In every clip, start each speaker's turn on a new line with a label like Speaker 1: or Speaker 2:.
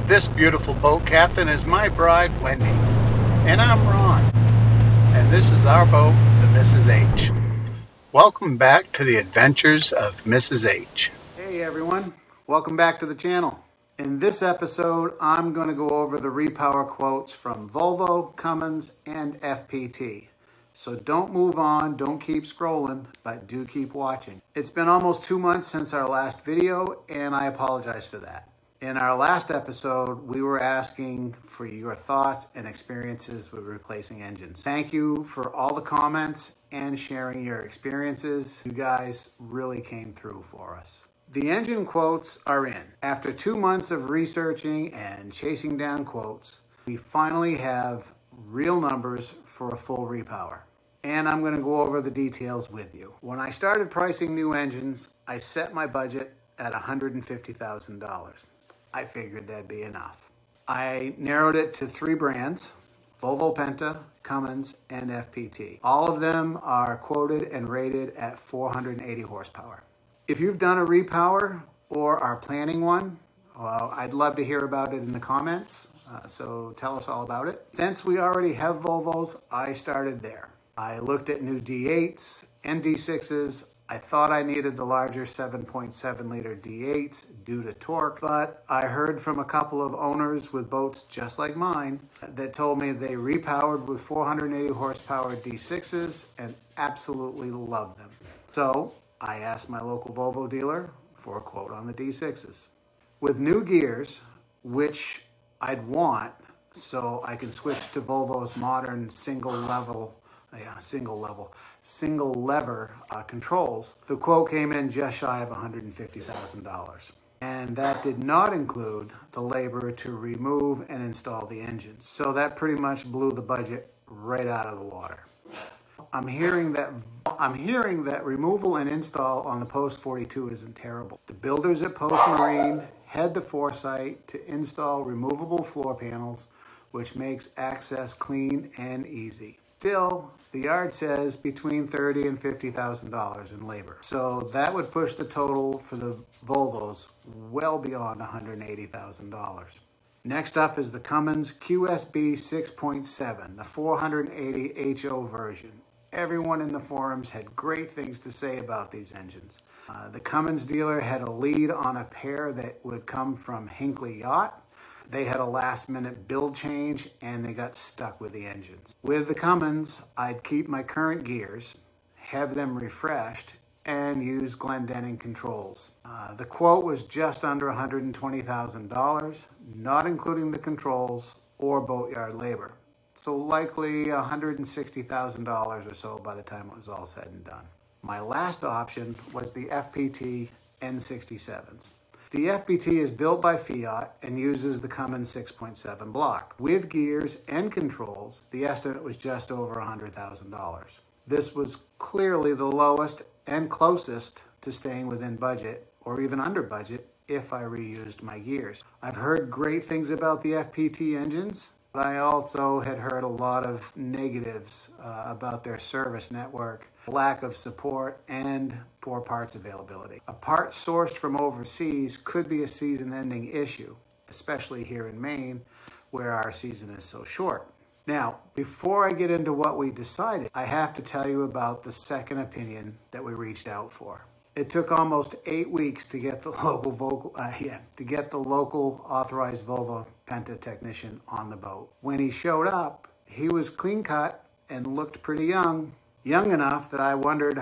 Speaker 1: This beautiful boat captain is my bride, Wendy, and I'm Ron, and this is our boat, the Mrs. H. Welcome back to the adventures of Mrs. H.
Speaker 2: Hey everyone, welcome back to the channel. In this episode, I'm going to go over the repower quotes from Volvo, Cummins, and FPT. So don't move on, don't keep scrolling, but do keep watching. It's been almost 2 months since our last video, and I apologize for that. In our last episode, we were asking for your thoughts and experiences with replacing engines. Thank you for all the comments and sharing your experiences. You guys really came through for us. The engine quotes are in. After 2 months of researching and chasing down quotes, we finally have real numbers for a full repower. And I'm going to go over the details with you. When I started pricing new engines, I set my budget at $150,000. I figured that'd be enough. I narrowed it to 3 brands: Volvo Penta, Cummins, and FPT. All of them are quoted and rated at 480 horsepower. If you've done a repower or are planning one, well, I'd love to hear about it in the comments, so tell us all about it. Since we already have Volvos, I started there. I looked at new D8s and D6s. I thought I needed the larger 7.7 liter D8s due to torque, but I heard from a couple of owners with boats just like mine that told me they repowered with 480 horsepower D6s and absolutely loved them. So I asked my local Volvo dealer for a quote on the D6s. With new gears, which I'd want so I can switch to Volvo's modern single lever controls, the quote came in just shy of $150,000. And that did not include the labor to remove and install the engines. So that pretty much blew the budget right out of the water. I'm hearing that removal and install on the Post 42 isn't terrible. The builders at Post Marine had the foresight to install removable floor panels, which makes access clean and easy. Still, the yard says between $30,000 and $50,000 in labor. So that would push the total for the Volvos well beyond $180,000. Next up is the Cummins QSB 6.7, the 480 HO version. Everyone in the forums had great things to say about these engines. The Cummins dealer had a lead on a pair that would come from Hinckley Yacht. They had a last-minute build change, and they got stuck with the engines. With the Cummins, I'd keep my current gears, have them refreshed, and use Glendenning controls. The quote was just under $120,000, not including the controls or boatyard labor. So likely $160,000 or so by the time it was all said and done. My last option was the FPT N67s. The FPT is built by Fiat and uses the Cummins 6.7 block. With gears and controls, the estimate was just over $100,000. This was clearly the lowest and closest to staying within budget, or even under budget, if I reused my gears. I've heard great things about the FPT engines, but I also had heard a lot of negatives about their service network, lack of support, and poor parts availability. A part sourced from overseas could be a season-ending issue, especially here in Maine, where our season is so short. Now, before I get into what we decided, I have to tell you about the second opinion that we reached out for. It took almost 8 weeks to get the local authorized Volvo Penta technician on the boat. When he showed up, he was clean cut and looked pretty young enough that I wondered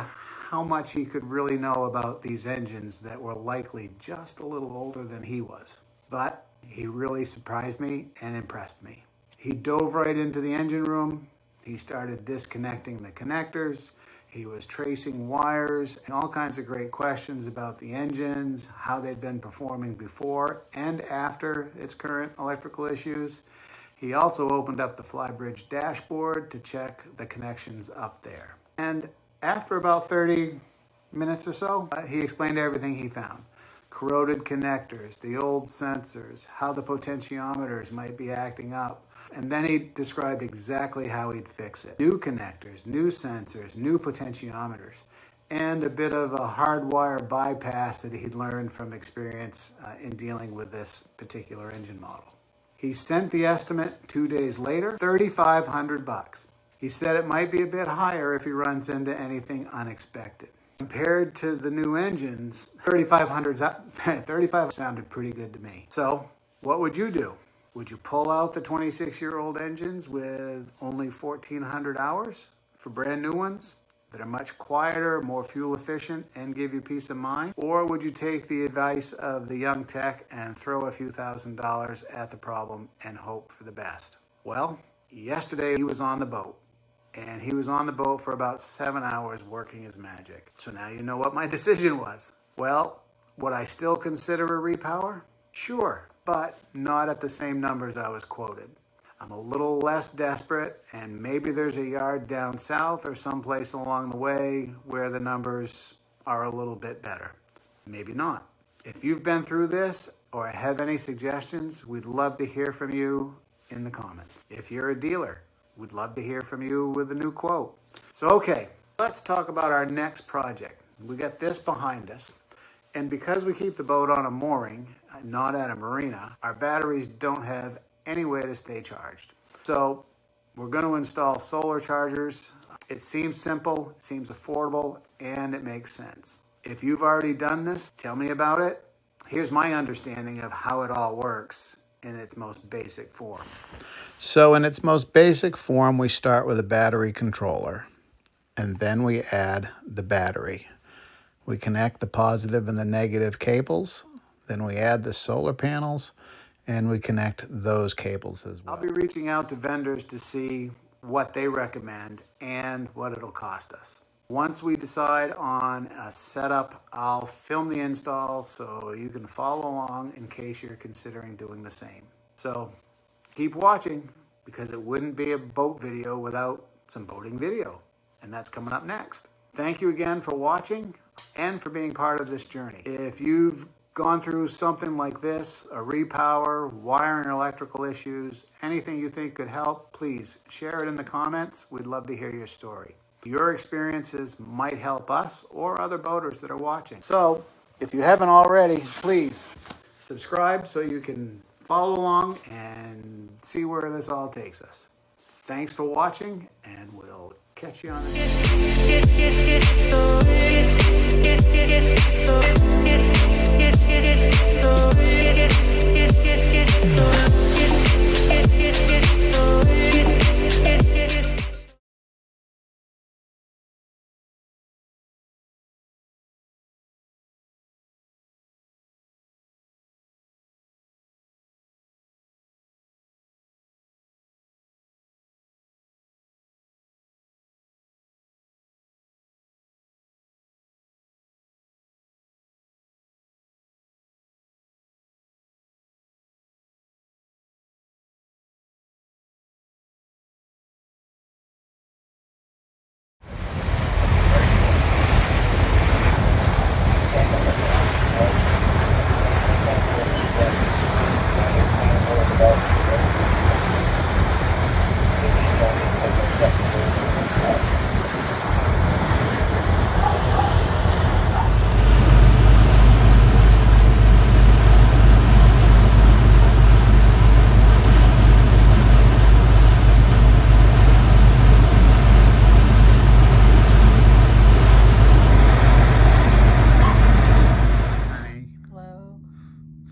Speaker 2: how much he could really know about these engines that were likely just a little older than he was. But he really surprised me and impressed me. He dove right into the engine room. He started disconnecting the connectors. He was tracing wires and all kinds of great questions about the engines, how they'd been performing before and after its current electrical issues. He also opened up the flybridge dashboard to check the connections up there. And after about 30 minutes or so, he explained everything he found. Corroded connectors, the old sensors, how the potentiometers might be acting up. And then he described exactly how he'd fix it. New connectors, new sensors, new potentiometers. and a bit of a hardwire bypass that he'd learned from experience in dealing with this particular engine model. He sent the estimate 2 days later, $3,500. He said it might be a bit higher if he runs into anything unexpected. Compared to the new engines, 35 sounded pretty good to me. So what would you do? Would you pull out the 26-year-old engines with only 1,400 hours for brand new ones that are much quieter, more fuel efficient, and give you peace of mind? Or would you take the advice of the young tech and throw a few $1,000s at the problem and hope for the best? Well, yesterday he was on the boat. And he was on the boat for about 7 hours working his magic. So now you know what my decision was. Well, would I still consider a repower? Sure, but not at the same numbers I was quoted. I'm a little less desperate, and maybe there's a yard down south or someplace along the way where the numbers are a little bit better. Maybe not. If you've been through this or have any suggestions, we'd love to hear from you in the comments. If you're a dealer, we'd love to hear from you with a new quote. So, okay, let's talk about our next project. We got this behind us, and because we keep the boat on a mooring, not at a marina, our batteries don't have any way to stay charged. So we're going to install solar chargers. It seems simple, it seems affordable, and it makes sense. If you've already done this, tell me about it. Here's my understanding of how it all works in its most basic form. So in its most basic form, we start with a battery controller, and then we add the battery. We connect the positive and the negative cables, then we add the solar panels, and we connect those cables as well. I'll be reaching out to vendors to see what they recommend and what it'll cost us. Once we decide on a setup, I'll film the install so you can follow along in case you're considering doing the same. So keep watching, because it wouldn't be a boat video without some boating video. And that's coming up next. Thank you again for watching and for being part of this journey. If you've gone through something like this, a repower, wiring or electrical issues, anything you think could help, please share it in the comments. We'd love to hear your story. Your experiences might help us or other boaters that are watching. So if you haven't already, please subscribe so you can follow along and see where this all takes us. Thanks for watching, and we'll catch you on the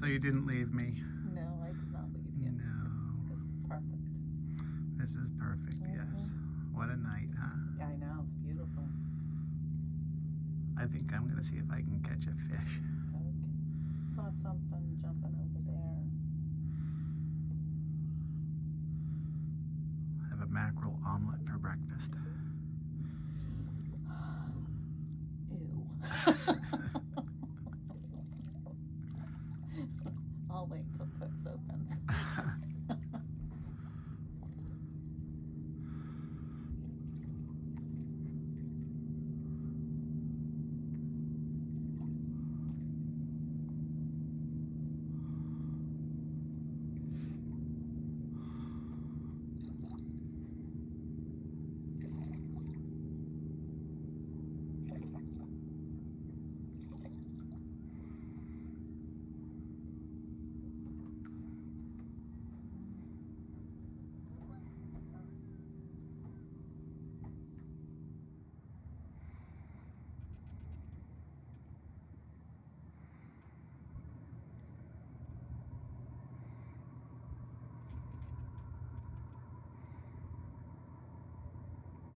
Speaker 2: you didn't leave me.
Speaker 3: No, I did not leave you.
Speaker 2: No.
Speaker 3: This is perfect.
Speaker 2: This is perfect, yes. What a night, huh?
Speaker 3: Yeah, I know. It's beautiful.
Speaker 2: I think I'm going to see if I can catch a fish.
Speaker 3: Okay. Saw something jumping over there.
Speaker 2: Have a mackerel omelet for breakfast.
Speaker 3: Ew. I'll wait till Cook's opens.